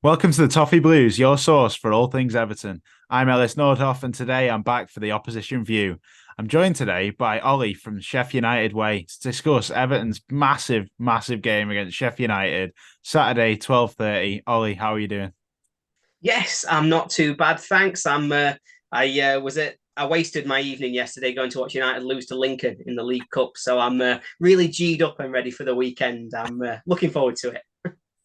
Welcome to the Toffee Blues, your source for all things Everton. I'm Ellis Nordhoff, and today I'm back for the opposition view. I'm joined today by Ollie from Sheff United Way to discuss Everton's massive game against Sheff United, Saturday, 12:30. Ollie, how are you doing? Yes, I'm not too bad, thanks. I wasted my evening yesterday going to watch United lose to Lincoln in the League Cup, so I'm really G'd up and ready for the weekend. I'm looking forward to it.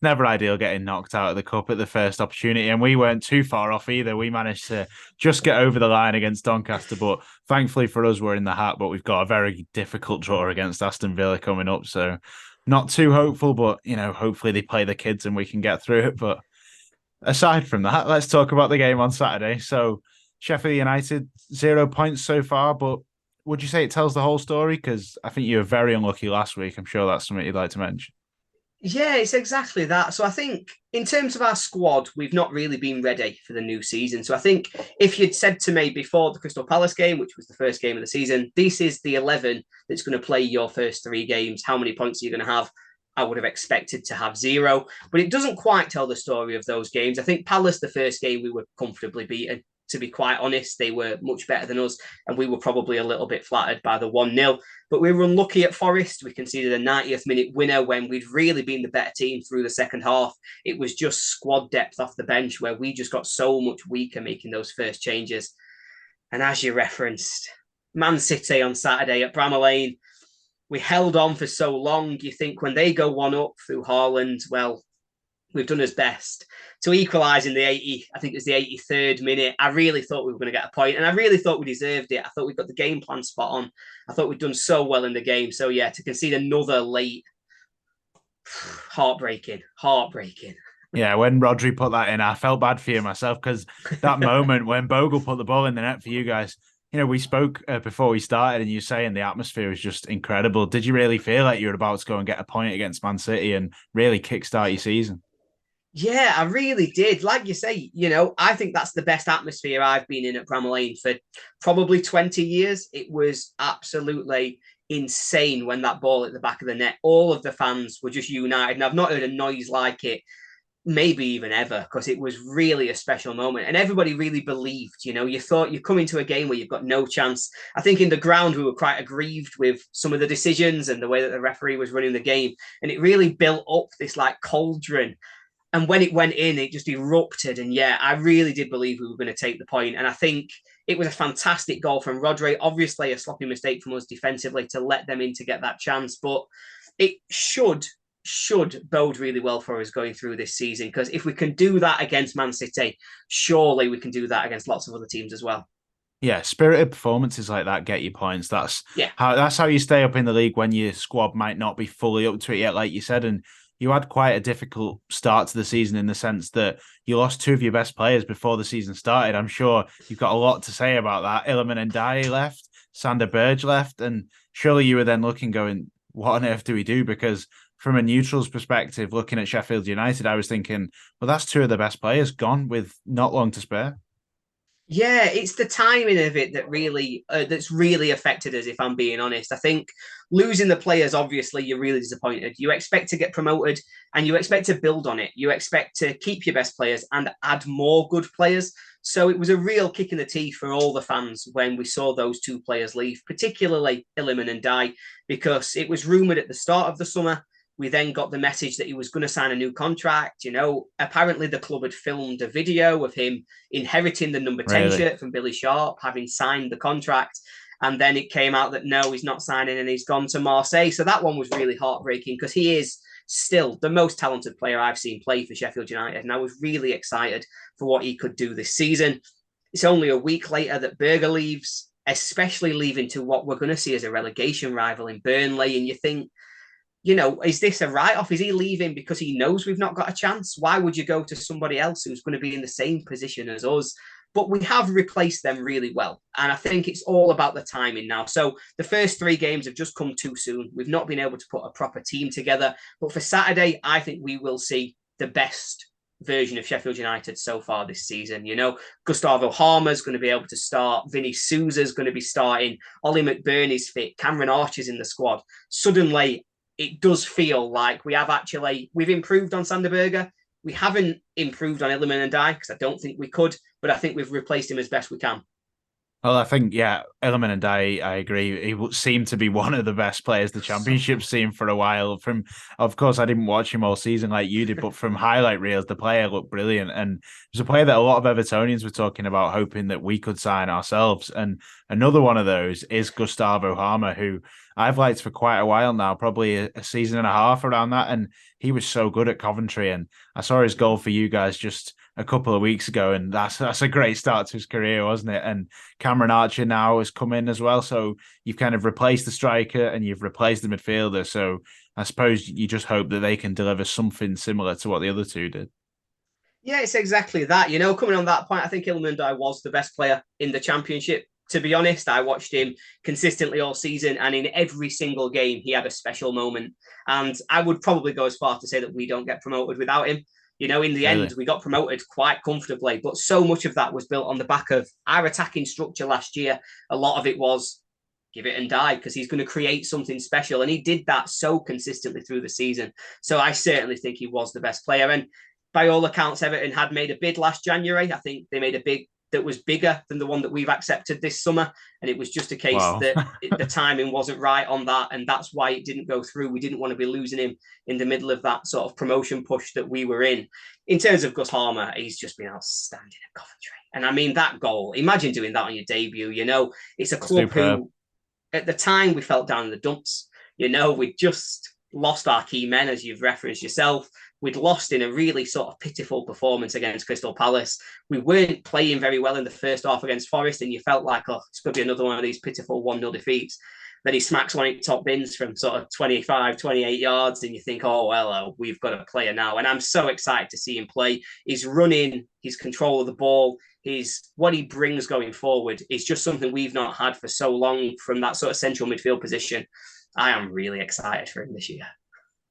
Never ideal getting knocked out of the cup at the first opportunity, and we weren't too far off either. We managed to just get over the line against Doncaster, but thankfully for us, we're in the hat. But we've got a very difficult draw against Aston Villa coming up, so not too hopeful. But hopefully they play the kids and we can get through it. But aside from that, let's talk about the game on Saturday. So Sheffield United 0 points so far, but would you say it tells the whole story? Because I think you were very unlucky last week. I'm sure that's something you'd like to mention. Yeah, it's exactly that. So I think in terms of our squad, we've not really been ready for the new season. So I think if you'd said to me before the Crystal Palace game, which was the first game of the season, this is the 11 that's going to play your first three games, how many points are you going to have? I would have expected to have zero, but it doesn't quite tell the story of those games. I think Palace, the first game, we were comfortably beaten. To be quite honest, they were much better than us, and we were probably a little bit flattered by the 1-0. But we were unlucky at Forest. We conceded a 90th minute winner when we'd really been the better team through the second half. It was just squad depth off the bench where we just got so much weaker making those first changes. And as you referenced, Man City on Saturday at Bramall Lane, we held on for so long. You think when they go one up through Haaland, well, we've done as best to equalise in the 80. I think it was the 83rd minute. I really thought we were going to get a point, and I really thought we deserved it. I thought we got the game plan spot on. I thought we'd done so well in the game. So yeah, to concede another late, heartbreaking. Yeah, when Rodri put that in, I felt bad for you myself because that moment when Bogle put the ball in the net for you guys, we spoke before we started, and you saying the atmosphere was just incredible. Did you really feel like you were about to go and get a point against Man City and really kickstart your season? Yeah, I really did. Like you say, I think that's the best atmosphere I've been in at Bramall Lane for probably 20 years. It was absolutely insane when that ball at the back of the net. All of the fans were just united, and I've not heard a noise like it maybe even ever, because it was really a special moment and everybody really believed. You thought you come into a game where you've got no chance. I think in the ground we were quite aggrieved with some of the decisions and the way that the referee was running the game, and it really built up this like cauldron. And when it went in, it just erupted. And yeah, I really did believe we were going to take the point. And I think it was a fantastic goal from Rodri. Obviously, a sloppy mistake from us defensively to let them in to get that chance. But it should bode really well for us going through this season, because if we can do that against Man City, surely we can do that against lots of other teams as well. Yeah, spirited performances like that get you points. Yeah, That's how you stay up in the league when your squad might not be fully up to it yet, like you said. And you had quite a difficult start to the season in the sense that you lost two of your best players before the season started. I'm sure you've got a lot to say about that. Illiman and Dye left, Sander Berge left, and surely you were then looking, going, what on earth do we do? Because from a neutral's perspective, looking at Sheffield United, I was thinking, well, that's two of the best players gone with not long to spare. yeah, it's the timing of it that's really affected us. If I'm being honest, I think losing the players, obviously, you're really disappointed. You expect to get promoted, and you expect to build on it. You expect to keep your best players and add more good players. So it was a real kick in the teeth for all the fans when we saw those two players leave, particularly Illiman and Dye, because it was rumoured at the start of the summer. We then got the message that he was going to sign a new contract. Apparently the club had filmed a video of him inheriting the number 10 Really? shirt from Billy Sharp, having signed the contract. And then it came out that no, he's not signing and he's gone to Marseille. So that one was really heartbreaking, because he is still the most talented player I've seen play for Sheffield United. And I was really excited for what he could do this season. It's only a week later that Berger leaves, especially leaving to what we're going to see as a relegation rival in Burnley. And you think, is this a write-off? Is he leaving because he knows we've not got a chance? Why would you go to somebody else who's going to be in the same position as us? But we have replaced them really well. And I think it's all about the timing now. So the first three games have just come too soon. We've not been able to put a proper team together. But for Saturday, I think we will see the best version of Sheffield United so far this season. Gustavo Harmer's going to be able to start. Vinny Souza's going to be starting. Ollie McBurney's fit. Cameron Archer's in the squad. Suddenly, it does feel like we've improved on Sander Berger. We haven't improved on Illiman and I because I don't think we could, but I think we've replaced him as best we can. Well, I think, yeah, Elliman and I agree. He seemed to be one of the best players the So championship's seen for a while. Of course, I didn't watch him all season like you did, but from highlight reels, the player looked brilliant. And it was a player that a lot of Evertonians were talking about, hoping that we could sign ourselves. And another one of those is Gustavo Harmer, who I've liked for quite a while now, probably a season and a half around that. And he was so good at Coventry. And I saw his goal for you guys just a couple of weeks ago, and that's a great start to his career, wasn't it? And Cameron Archer now has come in as well. So you've kind of replaced the striker and you've replaced the midfielder. So I suppose you just hope that they can deliver something similar to what the other two did. yeah, it's exactly that. Coming on that point, I think Ilmundai was the best player in the championship. To be honest, I watched him consistently all season, and in every single game, he had a special moment. And I would probably go as far to say that we don't get promoted without him. In the end, Really? we got promoted quite comfortably, but so much of that was built on the back of our attacking structure last year. A lot of it was give it and die because he's going to create something special. And he did that so consistently through the season. So I certainly think he was the best player. And by all accounts, Everton had made a bid last January. I think they made a bid that was bigger than the one that we've accepted this summer. And it was just a case Wow. that the timing wasn't right on that. And that's why it didn't go through. We didn't want to be losing him in the middle of that sort of promotion push that we were in. In terms of Gus Harmer, he's just been outstanding at Coventry. And I mean, that goal, imagine doing that on your debut. It's a club Superb. who, at the time, we felt down in the dumps. We'd just lost our key men, as you've referenced yourself. We'd lost in a really sort of pitiful performance against Crystal Palace. We weren't playing very well in the first half against Forest, and you felt like, oh, it's going to be another one of these pitiful 1-0 defeats. Then he smacks one at top bins from sort of 25, 28 yards, and you think, oh, well, we've got a player now. And I'm so excited to see him play. His running, his control of the ball, what he brings going forward is just something we've not had for so long from that sort of central midfield position. I am really excited for him this year.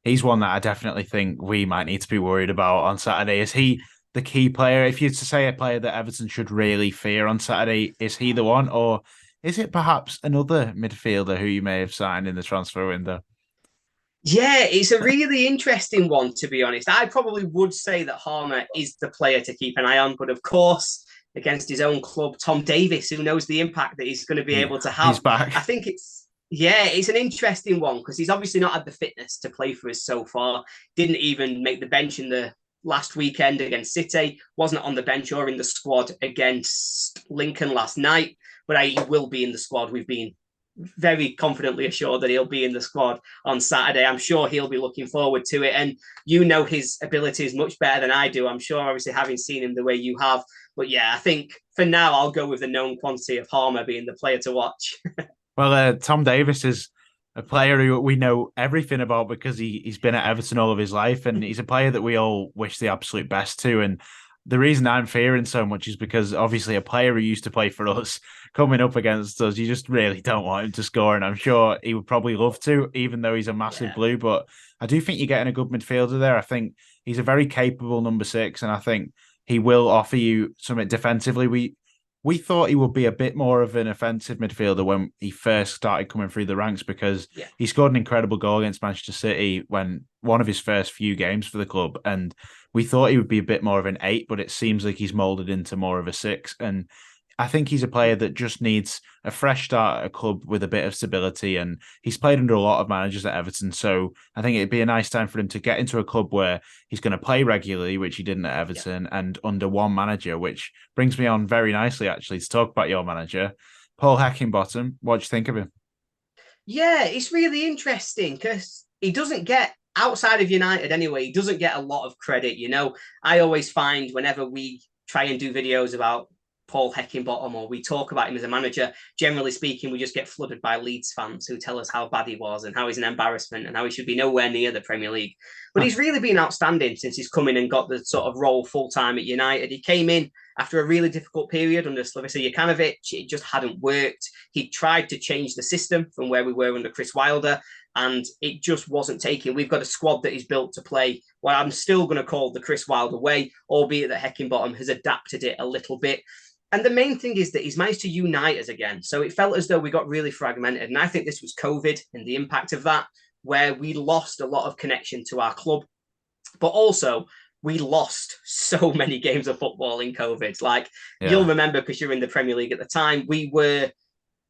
He's one that I definitely think we might need to be worried about on Saturday. Is he the key player? If you're to say a player that Everton should really fear on Saturday, is he the one? Or is it perhaps another midfielder who you may have signed in the transfer window? Yeah, it's a really interesting one, to be honest. I probably would say that Harmer is the player to keep an eye on, but of course, against his own club, Tom Davies, who knows the impact that he's going to be able to He's have. I back. think it's an interesting one because he's obviously not had the fitness to play for us so far. Didn't even make the bench in the last weekend against City, wasn't on the bench or in the squad against Lincoln last night, but he will be in the squad. We've been very confidently assured that he'll be in the squad on Saturday. I'm sure he'll be looking forward to it. And his abilities much better than I do. I'm sure, obviously, having seen him the way you have. But yeah, I think for now, I'll go with the known quantity of Harmer being the player to watch. Well, Tom Davis is a player who we know everything about because he's been at Everton all of his life, and he's a player that we all wish the absolute best to. And the reason I'm fearing so much is because obviously a player who used to play for us coming up against us, you just really don't want him to score. And I'm sure he would probably love to, even though he's a massive Yeah. blue. But I do think you're getting a good midfielder there. I think he's a very capable number 6, and I think he will offer you something defensively. We thought he would be a bit more of an offensive midfielder when he first started coming through the ranks because Yeah. he scored an incredible goal against Manchester City when one of his first few games for the club. And we thought he would be a bit more of an 8, but it seems like he's molded into more of a 6. And I think he's a player that just needs a fresh start at a club with a bit of stability. And he's played under a lot of managers at Everton. So I think it'd be a nice time for him to get into a club where he's going to play regularly, which he didn't at Everton, and under one manager, which brings me on very nicely, actually, to talk about your manager, Paul Heckingbottom. What do you think of him? Yeah, it's really interesting because he doesn't get outside of United anyway. He doesn't get a lot of credit. I always find whenever we try and do videos about Paul Heckingbottom or we talk about him as a manager, generally speaking, we just get flooded by Leeds fans who tell us how bad he was and how he's an embarrassment and how he should be nowhere near the Premier League. But he's really been outstanding since he's come in and got the sort of role full time at United. He came in after a really difficult period under Slavica Jokanovic. It just hadn't worked. He tried to change the system from where we were under Chris Wilder, and it just wasn't taking. We've got a squad that is built to play what I'm still going to call the Chris Wilder way, albeit that Heckingbottom has adapted it a little bit. And the main thing is that he's managed to unite us again. So it felt as though we got really fragmented. And I think this was COVID and the impact of that, where we lost a lot of connection to our club. But also, we lost so many games of football in COVID. Like, you'll Yeah. remember, because you were in the Premier League at the time, we were,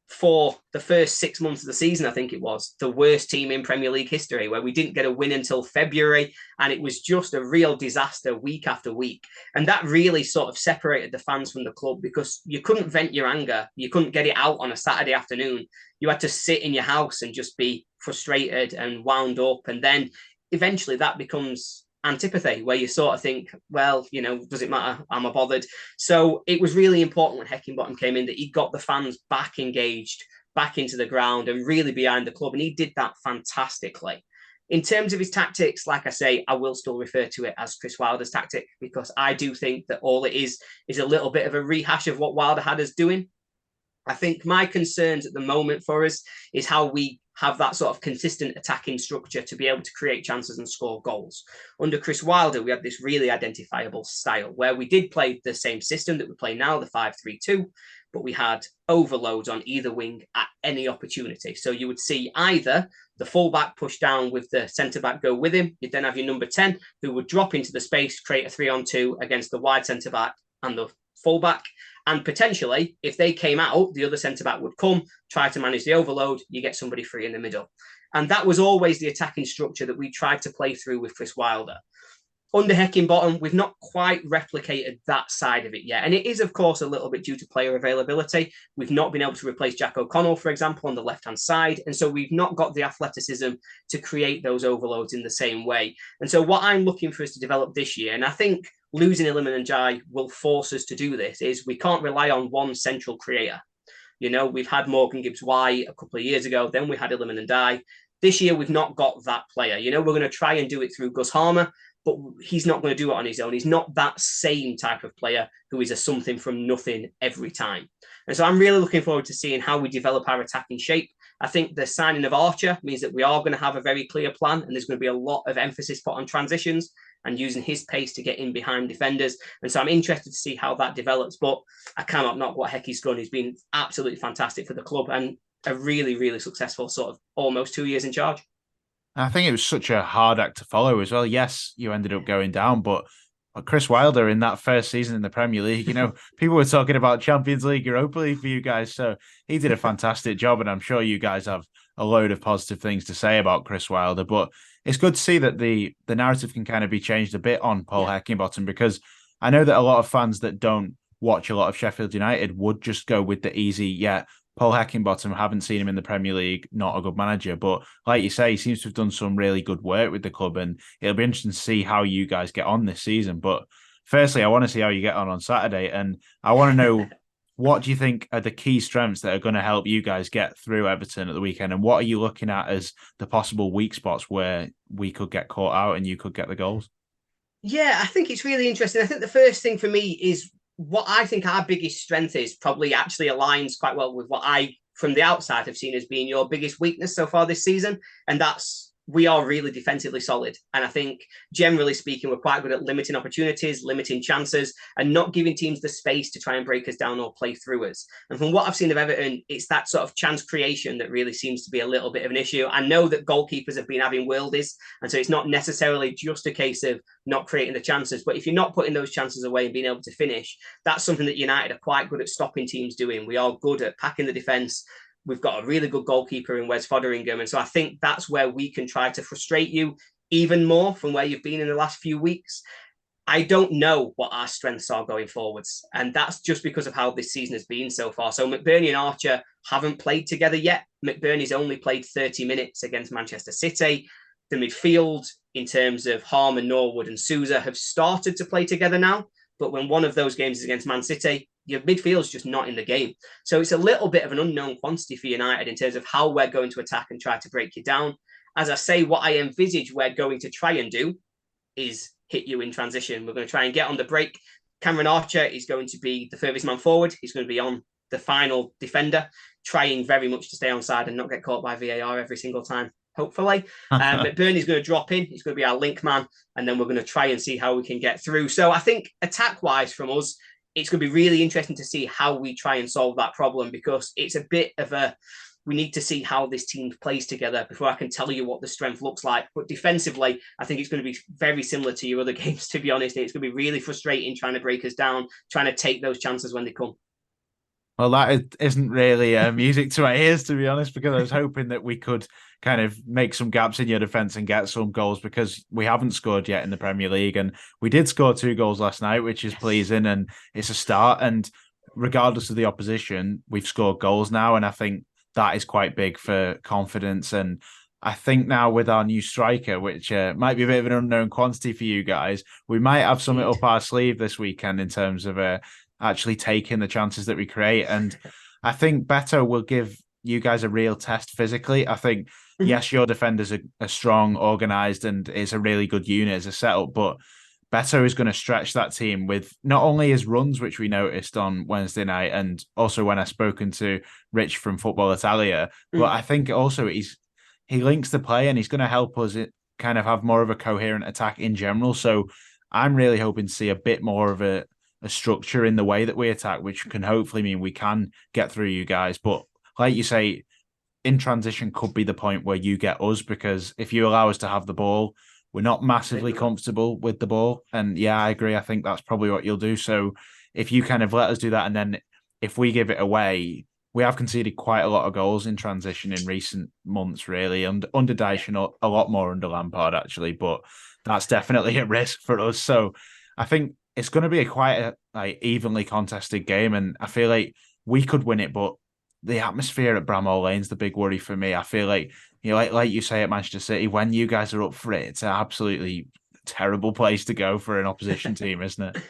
for the first 6 months of the season, I think it was, the worst team in Premier League history, where we didn't get a win until February. And it was just a real disaster week after week. And that really sort of separated the fans from the club, because you couldn't vent your anger. You couldn't get it out on a Saturday afternoon. You had to sit in your house and just be frustrated and wound up. And then eventually that becomes antipathy, where you sort of think, well, does it matter? Am I bothered? So it was really important when Heckingbottom came in that he got the fans back engaged, back into the ground and really behind the club. And he did that fantastically. In terms of his tactics, like I say, I will still refer to it as Chris Wilder's tactic, because I do think that all it is a little bit of a rehash of what Wilder had us doing. I think my concerns at the moment for us is how we have that sort of consistent attacking structure to be able to create chances and score goals. Under Chris Wilder, we had this really identifiable style where we did play the same system that we play now, the 5-3-2, but we had overloads on either wing at any opportunity. So you would see either the fullback push down with the centre-back go with him. You'd then have your number 10 who would drop into the space, create a 3-on-2 against the wide centre-back and the fullback. And potentially, if they came out, the other centre-back would come, try to manage the overload, you get somebody free in the middle. And that was always the attacking structure that we tried to play through with Chris Wilder. Under Heckingbottom, we've not quite replicated that side of it yet. And it is, of course, a little bit due to player availability. We've not been able to replace Jack O'Connell, for example, on the left-hand side. And so we've not got the athleticism to create those overloads in the same way. And so what I'm looking for us to develop this year, and I think losing Iliman Ndiaye will force us to do this, is we can't rely on one central creator. We've had Morgan Gibbs-White a couple of years ago, then we had Iliman Ndiaye. This year, we've not got that player. We're going to try and do it through Gus Harmer, but he's not going to do it on his own. He's not that same type of player who is a something from nothing every time. And so I'm really looking forward to seeing how we develop our attacking shape. I think the signing of Archer means that we are going to have a very clear plan, and there's going to be a lot of emphasis put on transitions and using his pace to get in behind defenders. And so I'm interested to see how that develops, but I cannot knock what Heckie's done. He's been absolutely fantastic for the club and a really, really successful sort of almost 2 years in charge. I think it was such a hard act to follow as well. Yes, you ended up going down, but Chris Wilder in that first season in the Premier League, people were talking about Champions League, Europa League for you guys. So he did a fantastic job, and I'm sure you guys have a load of positive things to say about Chris Wilder. But it's good to see that the narrative can kind of be changed a bit on Paul Heckingbottom, because I know that a lot of fans that don't watch a lot of Sheffield United would just go with the easy, Paul Heckingbottom, haven't seen him in the Premier League, not a good manager. But like you say, he seems to have done some really good work with the club, and it'll be interesting to see how you guys get on this season. But firstly, I want to see how you get on Saturday, and I want to know, what do you think are the key strengths that are going to help you guys get through Everton at the weekend? And what are you looking at as the possible weak spots where we could get caught out and you could get the goals? Yeah, I think it's really interesting. I think the first thing for me is what I think our biggest strength is probably actually aligns quite well with what I, from the outside, have seen as being your biggest weakness so far this season. And that's, we are really defensively solid. And I think, generally speaking, we're quite good at limiting opportunities, limiting chances, and not giving teams the space to try and break us down or play through us. And from what I've seen of Everton, it's that sort of chance creation that really seems to be a little bit of an issue. I know that goalkeepers have been having worldies, and so it's not necessarily just a case of not creating the chances. But if you're not putting those chances away and being able to finish, that's something that United are quite good at stopping teams doing. We are good at packing the defence. We've got a really good goalkeeper in Wes Foderingham. And so I think that's where we can try to frustrate you even more from where you've been in the last few weeks. I don't know what our strengths are going forwards. And that's just because of how this season has been so far. So McBurney and Archer haven't played together yet. McBurney's only played 30 minutes against Manchester City. The midfield, in terms of Harman, Norwood and Sousa, have started to play together now. But when one of those games is against Man City, your midfield's just not in the game. So it's a little bit of an unknown quantity for United in terms of how we're going to attack and try to break you down. As I say, what I envisage we're going to try and do is hit you in transition. We're going to try and get on the break. Cameron Archer is going to be the furthest man forward. He's going to be on the final defender, trying very much to stay on side and not get caught by VAR every single time, hopefully. McBurney's going to drop in. He's going to be our link man. And then we're going to try and see how we can get through. So I think attack-wise from us, it's going to be really interesting to see how we try and solve that problem, because it's a bit of a, we need to see how this team plays together before I can tell you what the strength looks like. But defensively, I think it's going to be very similar to your other games, to be honest. It's going to be really frustrating trying to break us down, trying to take those chances when they come. Well, that isn't really music to my ears, to be honest, because I was hoping that we could kind of make some gaps in your defence and get some goals because we haven't scored yet in the Premier League. And we did score 2 goals last night, which is pleasing, and it's a start. And regardless of the opposition, we've scored goals now. And I think that is quite big for confidence. And I think now with our new striker, which might be a bit of an unknown quantity for you guys, we might have something up our sleeve this weekend in terms of actually taking the chances that we create. And I think Beto will give you guys a real test physically. I think, yes, your defenders are strong, organised, and it's a really good unit as a setup, but Beto is going to stretch that team with not only his runs, which we noticed on Wednesday night, and also when I've spoken to Rich from Football Italia, but I think also he links the play and he's going to help us kind of have more of a coherent attack in general. So I'm really hoping to see a bit more of a structure in the way that we attack, which can hopefully mean we can get through you guys. But like you say, in transition could be the point where you get us, because if you allow us to have the ball, we're not massively comfortable with the ball. And yeah, I agree. I think that's probably what you'll do. So if you kind of let us do that, and then if we give it away, we have conceded quite a lot of goals in transition in recent months, really. And under Dyche, a lot more under Lampard, actually. But that's definitely a risk for us. So I think it's going to be quite a evenly contested game, and I feel like we could win it, but the atmosphere at Bramall Lane's the big worry for me. I feel like, like you say at Manchester City, when you guys are up for it, it's an absolutely terrible place to go for an opposition team, isn't it?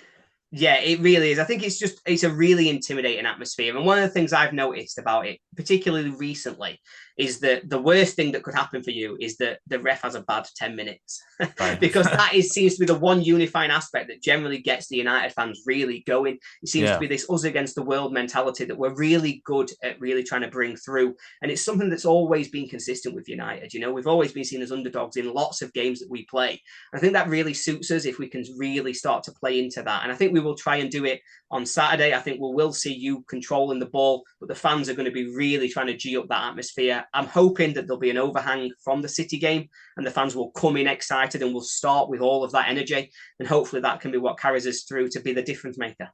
Yeah, it really is. I think it's a really intimidating atmosphere. And one of the things I've noticed about it, particularly recently, is that the worst thing that could happen for you is that the ref has a bad 10 minutes. Right. Because seems to be the one unifying aspect that generally gets the United fans really going. It seems to be this us against the world mentality that we're really good at really trying to bring through. And it's something that's always been consistent with United. We've always been seen as underdogs in lots of games that we play. I think that really suits us if we can really start to play into that. And I think we will try and do it on Saturday. I think we will see you controlling the ball, but the fans are going to be really trying to G up that atmosphere. I'm hoping that there'll be an overhang from the City game and the fans will come in excited and will start with all of that energy. And hopefully that can be what carries us through to be the difference maker.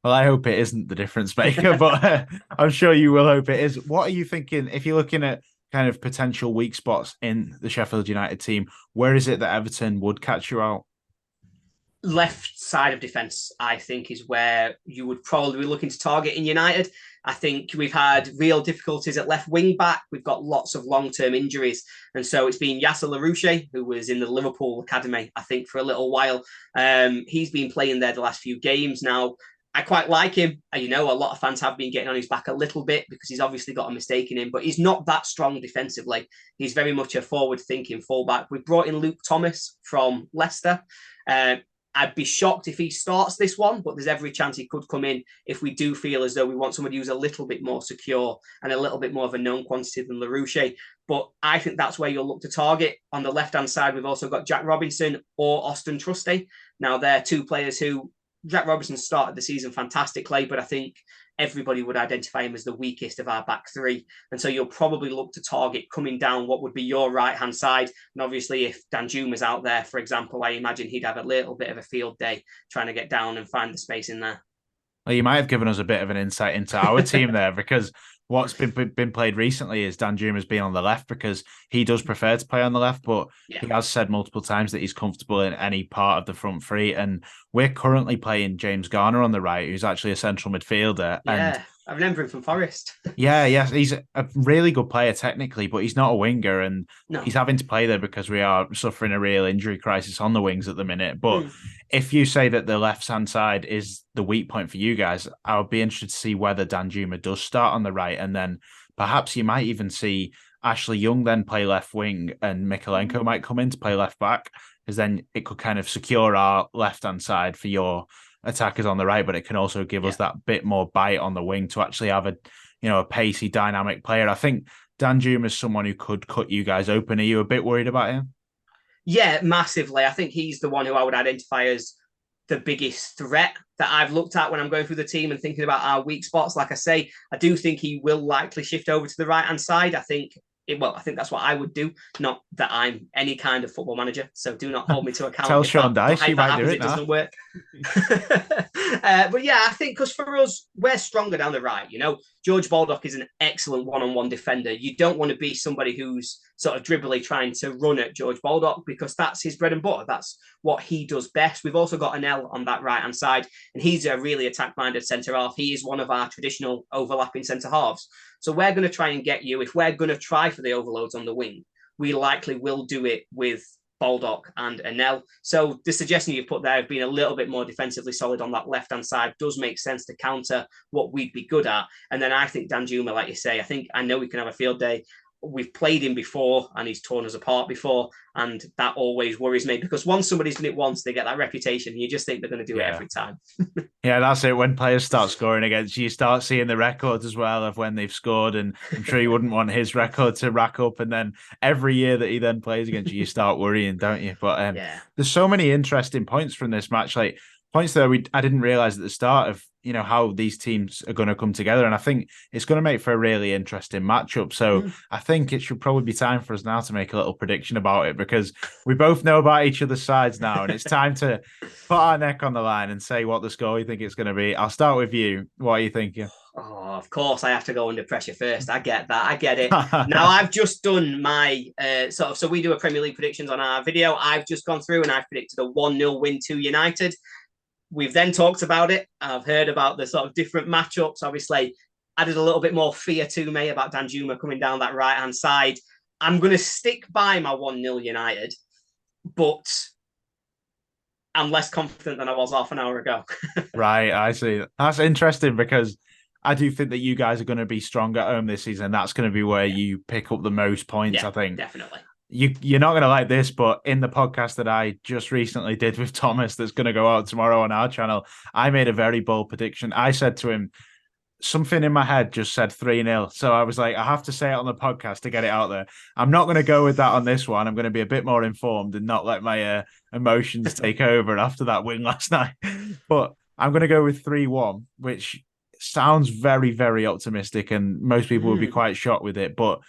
Well, I hope it isn't the difference maker, but I'm sure you will hope it is. What are you thinking if you're looking at kind of potential weak spots in the Sheffield United team? Where is it that Everton would catch you out? Left side of defence, I think, is where you would probably be looking to target in United. I think we've had real difficulties at left wing back. We've got lots of long-term injuries. And so it's been Yasser Larouche, who was in the Liverpool Academy, I think, for a little while. He's been playing there the last few games now. I quite like him. A lot of fans have been getting on his back a little bit because he's obviously got a mistake in him, but he's not that strong defensively. He's very much a forward-thinking fullback. We've brought in Luke Thomas from Leicester. I'd be shocked if he starts this one, but there's every chance he could come in if we do feel as though we want somebody who's a little bit more secure and a little bit more of a known quantity than Larouche. But I think that's where you'll look to target. On the left-hand side, we've also got Jack Robinson or Austin Trusty. Now, they're two players who Jack Robinson started the season fantastically, but I think everybody would identify him as the weakest of our back three. And so you'll probably look to target coming down what would be your right-hand side. And obviously, if Danjuma's out there, for example, I imagine he'd have a little bit of a field day trying to get down and find the space in there. Well, you might have given us a bit of an insight into our team there, because what's been played recently is Danjuma's been on the left because he does prefer to play on the left, but he has said multiple times that he's comfortable in any part of the front three. And we're currently playing James Garner on the right, who's actually a central midfielder. Yeah, and I remember him from Forest. Yes, he's a really good player technically, but he's not a winger, and he's having to play there because we are suffering a real injury crisis on the wings at the minute. But if you say that the left-hand side is the weak point for you guys, I would be interested to see whether Danjuma does start on the right, and then perhaps you might even see Ashley Young then play left wing and Mikalenko might come in to play left back, because then it could kind of secure our left-hand side for your attackers on the right, but it can also give us that bit more bite on the wing to actually have a pacey, dynamic player. I think Danjuma is someone who could cut you guys open. Are you a bit worried about him? Yeah, massively. I think he's the one who I would identify as the biggest threat that I've looked at when I'm going through the team and thinking about our weak spots. Like I say, I do think he will likely shift over to the right-hand side. I think that's what I would do. Not that I'm any kind of football manager, so do not hold me to account Tell if that, Sean Dyche he if that might do happens, it it now. doesn't work. But yeah, I think because for us, we're stronger down the right. George Baldock is an excellent one-on-one defender. You don't want to be somebody who's sort of dribbly trying to run at George Baldock because that's his bread and butter. That's what he does best. We've also got Anel on that right-hand side, and he's a really attack-minded centre-half. He is one of our traditional overlapping centre-halves. So we're going to try and get you, if we're going to try for the overloads on the wing, we likely will do it with Baldock and Anel. So the suggestion you've put there of being a little bit more defensively solid on that left-hand side does make sense to counter what we'd be good at. And then I think Danjuma, like you say, I know we can have a field day. We've played him before and he's torn us apart before. And that always worries me because once somebody's done it once, they get that reputation. And you just think they're going to do it every time. Yeah, that's it. When players start scoring against you, start seeing the records as well of when they've scored. And I'm sure you wouldn't want his record to rack up. And then every year that he then plays against you, you start worrying, don't you? But there's so many interesting points from this match. Like points that I didn't realize at the start of, how these teams are going to come together. And I think it's going to make for a really interesting matchup. So I think it should probably be time for us now to make a little prediction about it because we both know about each other's sides now. And it's time to put our neck on the line and say what the score you think it's going to be. I'll start with you. What are you thinking? Oh, of course, I have to go under pressure first. I get that. I get it. Now, I've just done my so we do a Premier League predictions on our video. I've just gone through and I've predicted a 1-0 win to United. We've then talked about it. I've heard about the sort of different matchups. Obviously, added a little bit more fear to me about Danjuma coming down that right-hand side. I'm going to stick by my 1-0 United, but I'm less confident than I was half an hour ago. Right, I see. That's interesting because I do think that you guys are going to be strong at home this season. That's going to be where you pick up the most points, I think. Definitely. You're not going to like this, but in the podcast that I just recently did with Thomas that's going to go out tomorrow on our channel, I made a very bold prediction. I said to him, something in my head just said 3-0. So I was like, I have to say it on the podcast to get it out there. I'm not going to go with that on this one. I'm going to be a bit more informed and not let my emotions take over after that win last night. But I'm going to go with 3-1, which sounds very, very optimistic. And most people would be quite shocked with it. But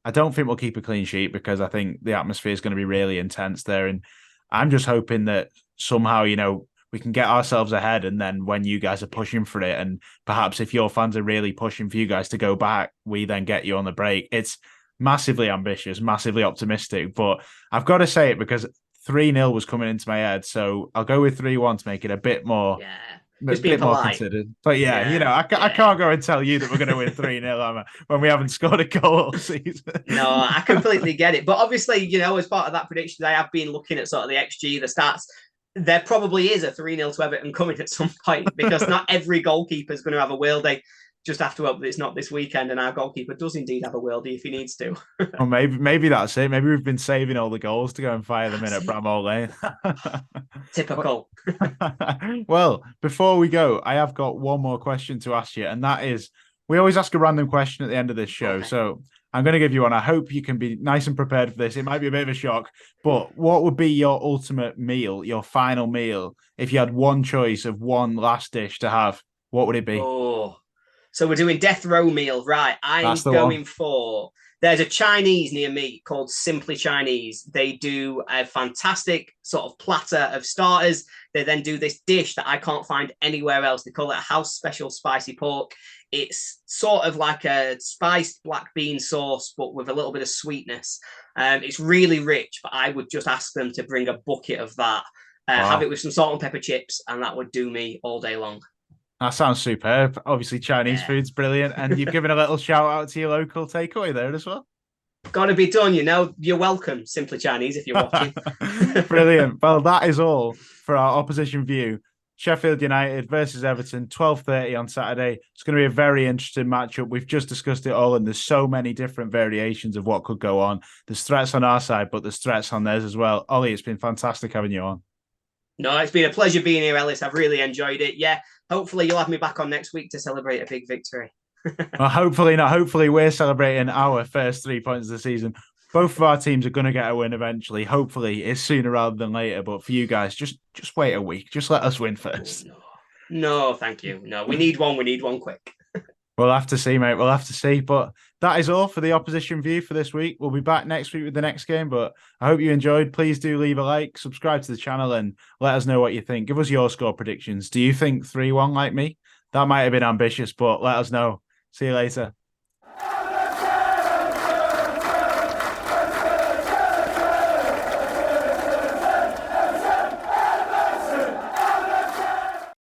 I don't think we'll keep a clean sheet because I think the atmosphere is going to be really intense there. And I'm just hoping that somehow, we can get ourselves ahead. And then when you guys are pushing for it, and perhaps if your fans are really pushing for you guys to go back, we then get you on the break. It's massively ambitious, massively optimistic. But I've got to say it because 3-0 was coming into my head. So I'll go with 3-1 to make it a bit more. Yeah. A bit more considered. But I can't go and tell you that we're going to win 3-0 when we haven't scored a goal all season. No, I completely get it. But obviously, as part of that prediction, I have been looking at sort of the XG, the stats. There probably is a 3-0 to Everton coming at some point because not every goalkeeper is going to have a whale day. Just have to hope that it's not this weekend and our goalkeeper does indeed have a worldie if he needs to. Or maybe that's it. Maybe we've been saving all the goals to go and fire them in at Bramall Lane. Typical. Well, before we go, I have got one more question to ask you, and that is, we always ask a random question at the end of this show. Okay. So I'm going to give you one. I hope you can be nice and prepared for this. It might be a bit of a shock, but what would be your ultimate meal, your final meal, if you had one choice of one last dish to have? What would it be? Oh, so we're doing death row meal, right? I'm going for, there's a Chinese near me called Simply Chinese. They do a fantastic sort of platter of starters. They then do this dish that I can't find anywhere else. They call it a house special spicy pork. It's sort of like a spiced black bean sauce, but with a little bit of sweetness. It's really rich, but I would just ask them to bring a bucket of that. Have it with some salt and pepper chips, and that would do me all day long. That sounds superb. Obviously, Chinese food's brilliant. And you've given a little shout out to your local takeaway there as well. Got to be done, You're welcome, Simply Chinese, if you're watching. Brilliant. Well, that is all for our opposition view. Sheffield United versus Everton, 12:30 on Saturday. It's going to be a very interesting matchup. We've just discussed it all, and there's so many different variations of what could go on. There's threats on our side, but there's threats on theirs as well. Ollie, it's been fantastic having you on. No, it's been a pleasure being here, Ellis. I've really enjoyed it. Yeah, hopefully you'll have me back on next week to celebrate a big victory. Well, hopefully not. Hopefully we're celebrating our first 3 points of the season. both of our teams are going to get a win eventually. Hopefully, it's sooner rather than later. But for you guys, just wait a week. Just let us win first. No, no, thank you. No, we need one. We need one quick. We'll have to see, mate. We'll have to see. But that is all for the opposition view for this week. We'll be back next week with the next game. But I hope you enjoyed. Please do leave a like, subscribe to the channel, and let us know what you think. Give us your score predictions. Do you think 3-1 like me? That might have been ambitious, but let us know. See you later.